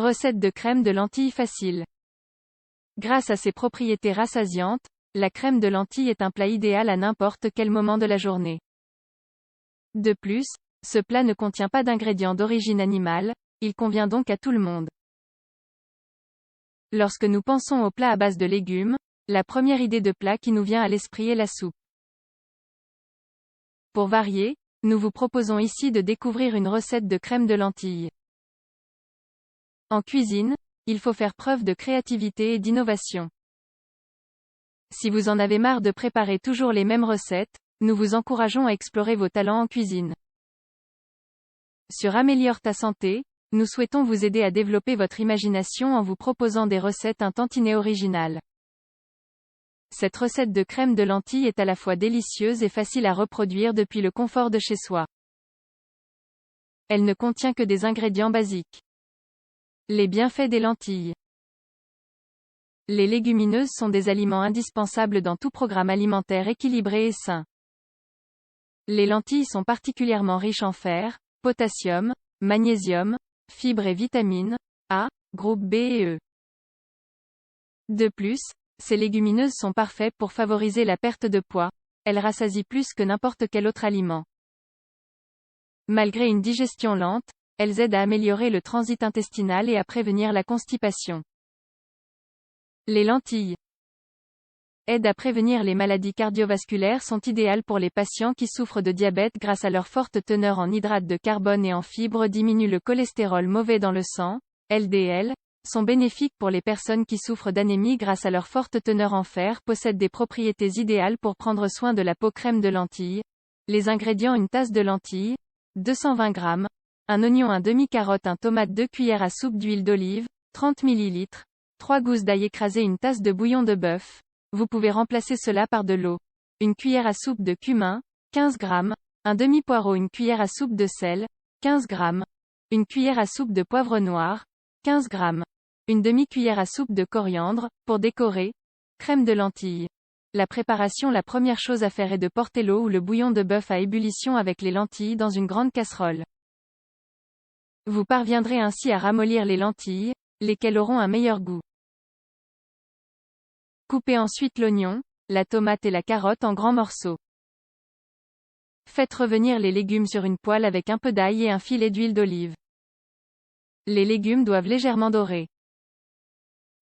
Recette de crème de lentilles facile. Grâce à ses propriétés rassasiantes, la crème de lentilles est un plat idéal à n'importe quel moment de la journée. De plus, ce plat ne contient pas d'ingrédients d'origine animale, il convient donc à tout le monde. Lorsque nous pensons aux plats à base de légumes, la première idée de plat qui nous vient à l'esprit est la soupe. Pour varier, nous vous proposons ici de découvrir une recette de crème de lentilles. En cuisine, il faut faire preuve de créativité et d'innovation. Si vous en avez marre de préparer toujours les mêmes recettes, nous vous encourageons à explorer vos talents en cuisine. Sur Améliore ta santé, nous souhaitons vous aider à développer votre imagination en vous proposant des recettes un tantinet originales. Cette recette de crème de lentilles est à la fois délicieuse et facile à reproduire depuis le confort de chez soi. Elle ne contient que des ingrédients basiques. Les bienfaits des lentilles. Les légumineuses sont des aliments indispensables dans tout programme alimentaire équilibré et sain. Les lentilles sont particulièrement riches en fer, potassium, magnésium, fibres et vitamines A, groupe B et E. De plus, ces légumineuses sont parfaites pour favoriser la perte de poids. Elles rassasient plus que n'importe quel autre aliment. Malgré une digestion lente, elles aident à améliorer le transit intestinal et à prévenir la constipation. Les lentilles aident à prévenir les maladies cardiovasculaires, sont idéales pour les patients qui souffrent de diabète grâce à leur forte teneur en hydrates de carbone et en fibres, diminuent le cholestérol mauvais dans le sang, LDL, sont bénéfiques pour les personnes qui souffrent d'anémie grâce à leur forte teneur en fer, possèdent des propriétés idéales pour prendre soin de la peau. Crème de lentilles. Les ingrédients: une tasse de lentilles, 220 g, un oignon, un demi-carotte, un tomate, 2 cuillères à soupe d'huile d'olive, 30 ml, 3 gousses d'ail écrasées, une tasse de bouillon de bœuf. Vous pouvez remplacer cela par de l'eau. Une cuillère à soupe de cumin, 15 g, un demi-poireau, une cuillère à soupe de sel, 15 g, une cuillère à soupe de poivre noir, 15 g, une demi-cuillère à soupe de coriandre. Pour décorer, crème de lentilles. La préparation: la première chose à faire est de porter l'eau ou le bouillon de bœuf à ébullition avec les lentilles dans une grande casserole. Vous parviendrez ainsi à ramollir les lentilles, lesquelles auront un meilleur goût. Coupez ensuite l'oignon, la tomate et la carotte en grands morceaux. Faites revenir les légumes sur une poêle avec un peu d'ail et un filet d'huile d'olive. Les légumes doivent légèrement dorer.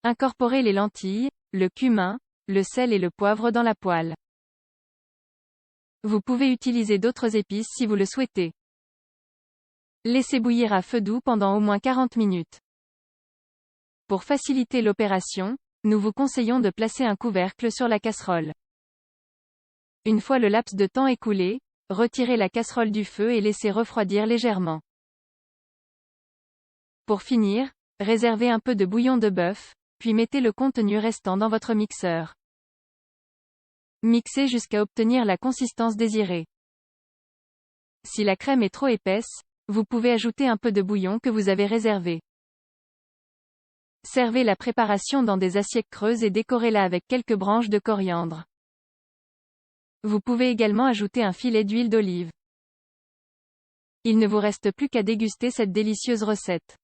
Incorporez les lentilles, le cumin, le sel et le poivre dans la poêle. Vous pouvez utiliser d'autres épices si vous le souhaitez. Laissez bouillir à feu doux pendant au moins 40 minutes. Pour faciliter l'opération, nous vous conseillons de placer un couvercle sur la casserole. Une fois le laps de temps écoulé, retirez la casserole du feu et laissez refroidir légèrement. Pour finir, réservez un peu de bouillon de bœuf, puis mettez le contenu restant dans votre mixeur. Mixez jusqu'à obtenir la consistance désirée. Si la crème est trop épaisse, vous pouvez ajouter un peu de bouillon que vous avez réservé. Servez la préparation dans des assiettes creuses et décorez-la avec quelques branches de coriandre. Vous pouvez également ajouter un filet d'huile d'olive. Il ne vous reste plus qu'à déguster cette délicieuse recette.